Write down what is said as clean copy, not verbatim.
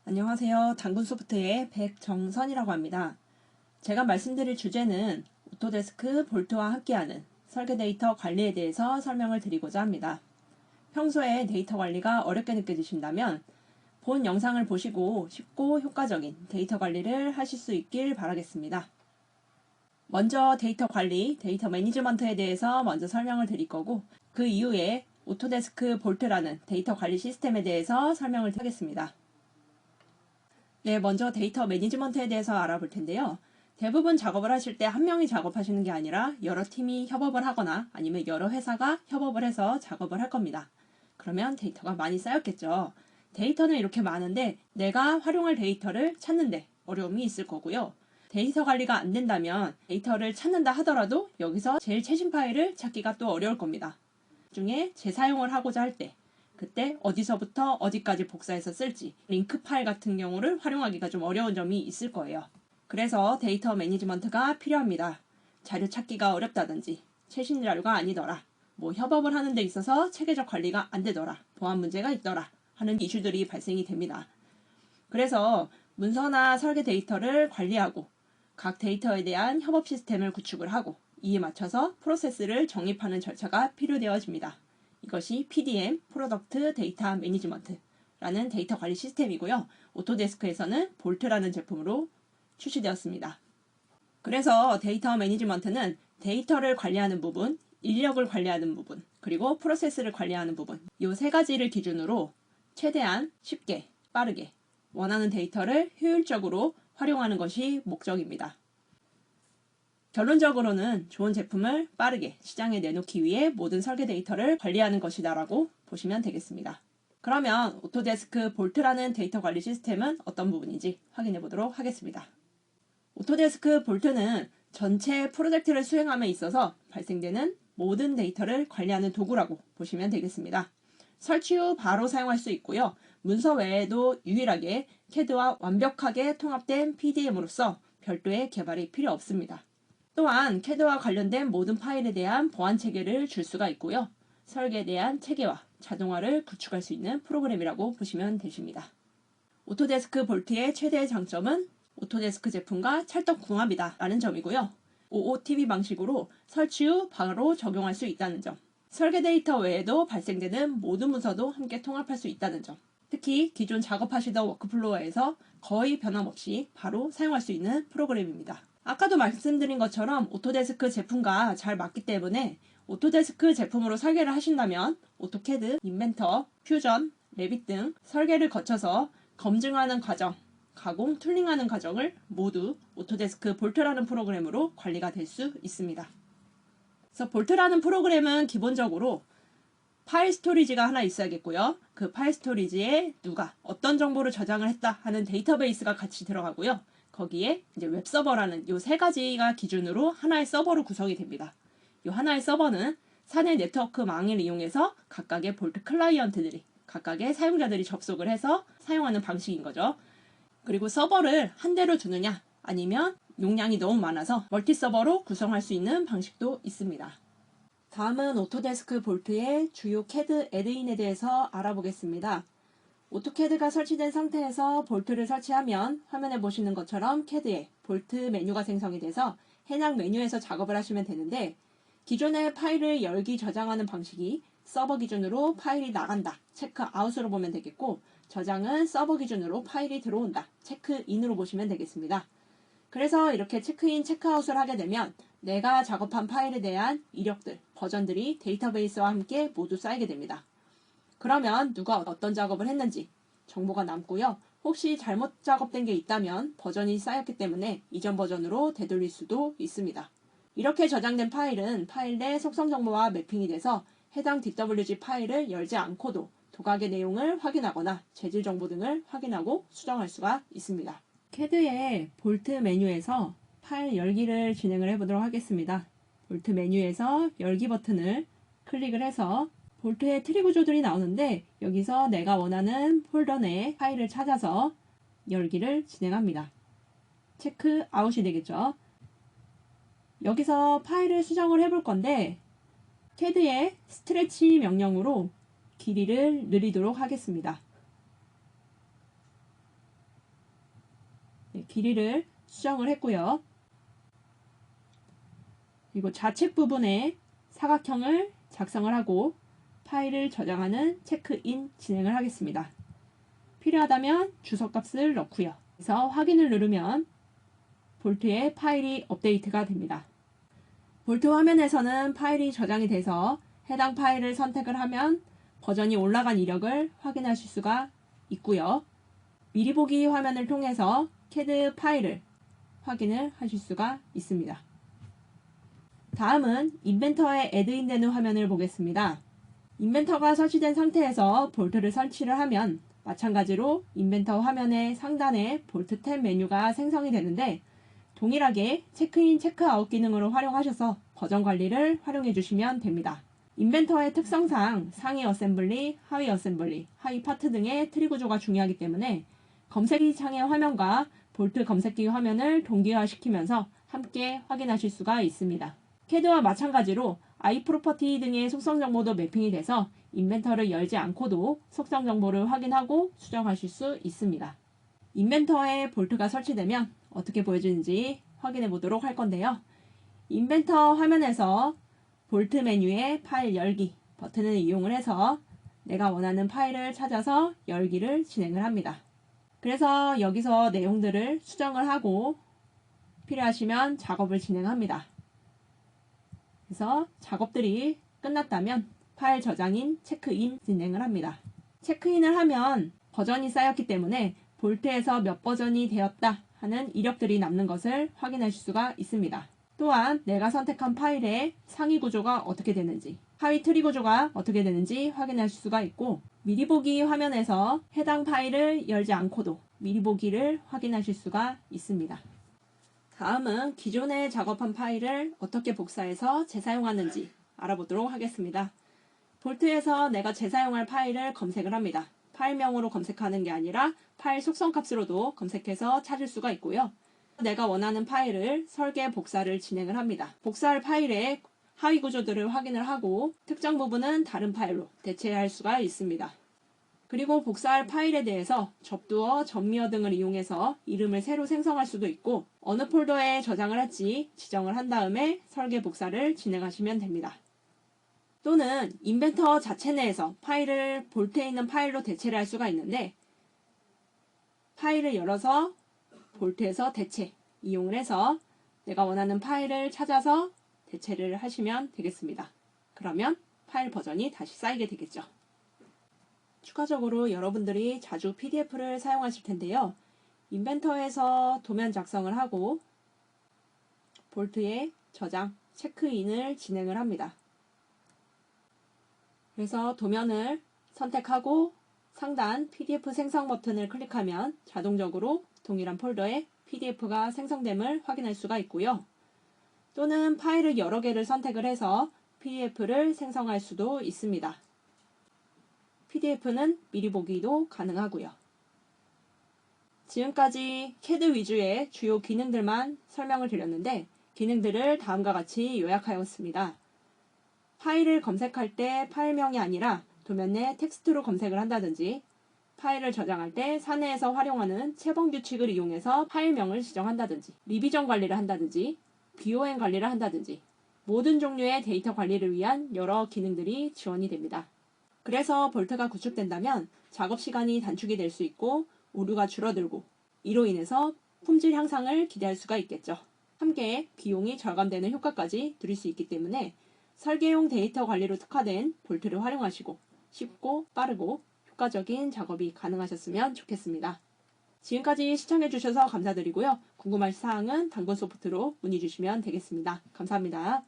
안녕하세요. 당근소프트의 백정선이라고 합니다. 제가 말씀드릴 주제는 오토데스크 볼트와 함께하는 설계 데이터 관리에 대해서 설명을 드리고자 합니다. 평소에 데이터 관리가 어렵게 느껴지신다면 본 영상을 보시고 쉽고 효과적인 데이터 관리를 하실 수 있길 바라겠습니다. 먼저 데이터 관리, 데이터 매니지먼트에 대해서 먼저 설명을 드릴 거고 그 이후에 오토데스크 볼트라는 데이터 관리 시스템에 대해서 설명을 드리겠습니다. 네, 먼저 데이터 매니지먼트에 대해서 알아볼 텐데요. 대부분 작업을 하실 때 한 명이 작업하시는 게 아니라 여러 팀이 협업을 하거나 아니면 여러 회사가 협업을 해서 작업을 할 겁니다. 그러면 데이터가 많이 쌓였겠죠. 데이터는 이렇게 많은데 내가 활용할 데이터를 찾는데 어려움이 있을 거고요. 데이터 관리가 안 된다면 데이터를 찾는다 하더라도 여기서 제일 최신 파일을 찾기가 또 어려울 겁니다. 중에 재사용을 하고자 할 때 그때 어디서부터 어디까지 복사해서 쓸지 링크 파일 같은 경우를 활용하기가 좀 어려운 점이 있을 거예요. 그래서 데이터 매니지먼트가 필요합니다. 자료 찾기가 어렵다든지 최신 자료가 아니더라, 협업을 하는 데 있어서 체계적 관리가 안 되더라, 보안 문제가 있더라 하는 이슈들이 발생이 됩니다. 그래서 문서나 설계 데이터를 관리하고 각 데이터에 대한 협업 시스템을 구축을 하고 이에 맞춰서 프로세스를 정립하는 절차가 필요되어집니다. 이것이 PDM, 프로덕트 데이터 매니지먼트라는 데이터 관리 시스템이고요. 오토데스크에서는 볼트라는 제품으로 출시되었습니다. 그래서 데이터 매니지먼트는 데이터를 관리하는 부분, 인력을 관리하는 부분, 그리고 프로세스를 관리하는 부분, 이 세 가지를 기준으로 최대한 쉽게, 빠르게 원하는 데이터를 효율적으로 활용하는 것이 목적입니다. 결론적으로는 좋은 제품을 빠르게 시장에 내놓기 위해 모든 설계 데이터를 관리하는 것이다라고 보시면 되겠습니다. 그러면 오토데스크 볼트라는 데이터 관리 시스템은 어떤 부분인지 확인해 보도록 하겠습니다. 오토데스크 볼트는 전체 프로젝트를 수행함에 있어서 발생되는 모든 데이터를 관리하는 도구라고 보시면 되겠습니다. 설치 후 바로 사용할 수 있고요. 문서 외에도 유일하게 CAD와 완벽하게 통합된 PDM으로서 별도의 개발이 필요 없습니다. 또한 CAD와 관련된 모든 파일에 대한 보안 체계를 줄 수가 있고요. 설계에 대한 체계와 자동화를 구축할 수 있는 프로그램이라고 보시면 되십니다. 오토데스크 볼트의 최대의 장점은 오토데스크 제품과 찰떡궁합이다 라는 점이고요. OOTB 방식으로 설치 후 바로 적용할 수 있다는 점, 설계 데이터 외에도 발생되는 모든 문서도 함께 통합할 수 있다는 점, 특히 기존 작업하시던 워크플로어에서 거의 변함없이 바로 사용할 수 있는 프로그램입니다. 아까도 말씀드린 것처럼 오토데스크 제품과 잘 맞기 때문에 오토데스크 제품으로 설계를 하신다면 오토캐드, 인벤터, 퓨전, 레빗 등 설계를 거쳐서 검증하는 과정, 가공, 툴링하는 과정을 모두 오토데스크 볼트라는 프로그램으로 관리가 될 수 있습니다. 그래서 볼트라는 프로그램은 기본적으로 파일 스토리지가 하나 있어야겠고요. 그 파일 스토리지에 누가 어떤 정보를 저장을 했다 하는 데이터베이스가 같이 들어가고요. 거기에 이제 웹서버라는 이 세 가지가 기준으로 하나의 서버로 구성이 됩니다. 이 하나의 서버는 사내 네트워크망을 이용해서 각각의 볼트 클라이언트들이 각각의 사용자들이 접속을 해서 사용하는 방식인 거죠. 그리고 서버를 한 대로 두느냐 아니면 용량이 너무 많아서 멀티 서버로 구성할 수 있는 방식도 있습니다. 다음은 오토데스크 볼트의 주요 CAD 애드인에 대해서 알아보겠습니다. 오토캐드가 설치된 상태에서 볼트를 설치하면 화면에 보시는 것처럼 CAD에 볼트 메뉴가 생성이 돼서 해당 메뉴에서 작업을 하시면 되는데 기존의 파일을 열기 저장하는 방식이 서버 기준으로 파일이 나간다, 체크아웃으로 보면 되겠고 저장은 서버 기준으로 파일이 들어온다, 체크인으로 보시면 되겠습니다. 그래서 이렇게 체크인, 체크아웃을 하게 되면 내가 작업한 파일에 대한 이력들, 버전들이 데이터베이스와 함께 모두 쌓이게 됩니다. 그러면 누가 어떤 작업을 했는지 정보가 남고요. 혹시 잘못 작업된 게 있다면 버전이 쌓였기 때문에 이전 버전으로 되돌릴 수도 있습니다. 이렇게 저장된 파일은 파일 내 속성 정보와 매핑이 돼서 해당 DWG 파일을 열지 않고도 도각의 내용을 확인하거나 재질 정보 등을 확인하고 수정할 수가 있습니다. CAD의 볼트 메뉴에서 파일 열기를 진행을 해보도록 하겠습니다. 볼트 메뉴에서 열기 버튼을 클릭을 해서 볼트의 트리 구조들이 나오는데 여기서 내가 원하는 폴더 내 파일을 찾아서 열기를 진행합니다. 체크 아웃이 되겠죠. 여기서 파일을 수정을 해볼 건데 CAD의 스트레치 명령으로 길이를 늘리도록 하겠습니다. 길이를 수정을 했고요. 그리고 좌측 부분에 사각형을 작성을 하고 파일을 저장하는 체크인 진행을 하겠습니다. 필요하다면 주소값을 넣고요. 그래서 확인을 누르면 볼트에 파일이 업데이트가 됩니다. 볼트 화면에서는 파일이 저장이 돼서 해당 파일을 선택을 하면 버전이 올라간 이력을 확인하실 수가 있고요. 미리 보기 화면을 통해서 CAD 파일을 확인을 하실 수가 있습니다. 다음은 인벤터에 애드인되는 화면을 보겠습니다. 인벤터가 설치된 상태에서 볼트를 설치를 하면 마찬가지로 인벤터 화면의 상단에 볼트 탭 메뉴가 생성이 되는데 동일하게 체크인, 체크아웃 기능으로 활용하셔서 버전 관리를 활용해 주시면 됩니다. 인벤터의 특성상 상위 어셈블리, 하위 어셈블리, 하위 파트 등의 트리 구조가 중요하기 때문에 검색기 창의 화면과 볼트 검색기 화면을 동기화시키면서 함께 확인하실 수가 있습니다. CAD와 마찬가지로 iProperty 등의 속성 정보도 매핑이 돼서 인벤터를 열지 않고도 속성 정보를 확인하고 수정하실 수 있습니다. 인벤터에 볼트가 설치되면 어떻게 보여지는지 확인해 보도록 할 건데요. 인벤터 화면에서 볼트 메뉴의 파일 열기 버튼을 이용을 해서 내가 원하는 파일을 찾아서 열기를 진행을 합니다. 그래서 여기서 내용들을 수정을 하고 필요하시면 작업을 진행합니다. 그래서 작업들이 끝났다면 파일 저장인 체크인 진행을 합니다. 체크인을 하면 버전이 쌓였기 때문에 볼트에서 몇 버전이 되었다 하는 이력들이 남는 것을 확인하실 수가 있습니다. 또한 내가 선택한 파일의 상위 구조가 어떻게 되는지, 하위 트리 구조가 어떻게 되는지 확인하실 수가 있고 미리 보기 화면에서 해당 파일을 열지 않고도 미리 보기를 확인하실 수가 있습니다. 다음은 기존에 작업한 파일을 어떻게 복사해서 재사용하는지 알아보도록 하겠습니다. 볼트에서 내가 재사용할 파일을 검색을 합니다. 파일명으로 검색하는 게 아니라 파일 속성 값으로도 검색해서 찾을 수가 있고요. 내가 원하는 파일을 설계 복사를 진행을 합니다. 복사할 파일의 하위 구조들을 확인을 하고 특정 부분은 다른 파일로 대체할 수가 있습니다. 그리고 복사할 파일에 대해서 접두어, 접미어 등을 이용해서 이름을 새로 생성할 수도 있고 어느 폴더에 저장을 할지 지정을 한 다음에 설계 복사를 진행하시면 됩니다. 또는 인벤터 자체 내에서 파일을 볼트에 있는 파일로 대체를 할 수가 있는데 파일을 열어서 볼트에서 대체 이용을 해서 내가 원하는 파일을 찾아서 대체를 하시면 되겠습니다. 그러면 파일 버전이 다시 쌓이게 되겠죠. 추가적으로 여러분들이 자주 PDF를 사용하실 텐데요. 인벤터에서 도면 작성을 하고 볼트에 저장, 체크인을 진행을 합니다. 그래서 도면을 선택하고 상단 PDF 생성 버튼을 클릭하면 자동적으로 동일한 폴더에 PDF가 생성됨을 확인할 수가 있고요. 또는 파일을 여러 개를 선택을 해서 PDF를 생성할 수도 있습니다. PDF는 미리 보기도 가능하고요. 지금까지 CAD 위주의 주요 기능들만 설명을 드렸는데 기능들을 다음과 같이 요약하였습니다. 파일을 검색할 때 파일명이 아니라 도면 내 텍스트로 검색을 한다든지 파일을 저장할 때 사내에서 활용하는 채봉 규칙을 이용해서 파일명을 지정한다든지 리비전 관리를 한다든지 BOM 관리를 한다든지 모든 종류의 데이터 관리를 위한 여러 기능들이 지원이 됩니다. 그래서 볼트가 구축된다면 작업 시간이 단축이 될 수 있고 오류가 줄어들고 이로 인해서 품질 향상을 기대할 수가 있겠죠. 함께 비용이 절감되는 효과까지 누릴 수 있기 때문에 설계용 데이터 관리로 특화된 볼트를 활용하시고 쉽고 빠르고 효과적인 작업이 가능하셨으면 좋겠습니다. 지금까지 시청해주셔서 감사드리고요. 궁금하신 사항은 당근소프트로 문의 주시면 되겠습니다. 감사합니다.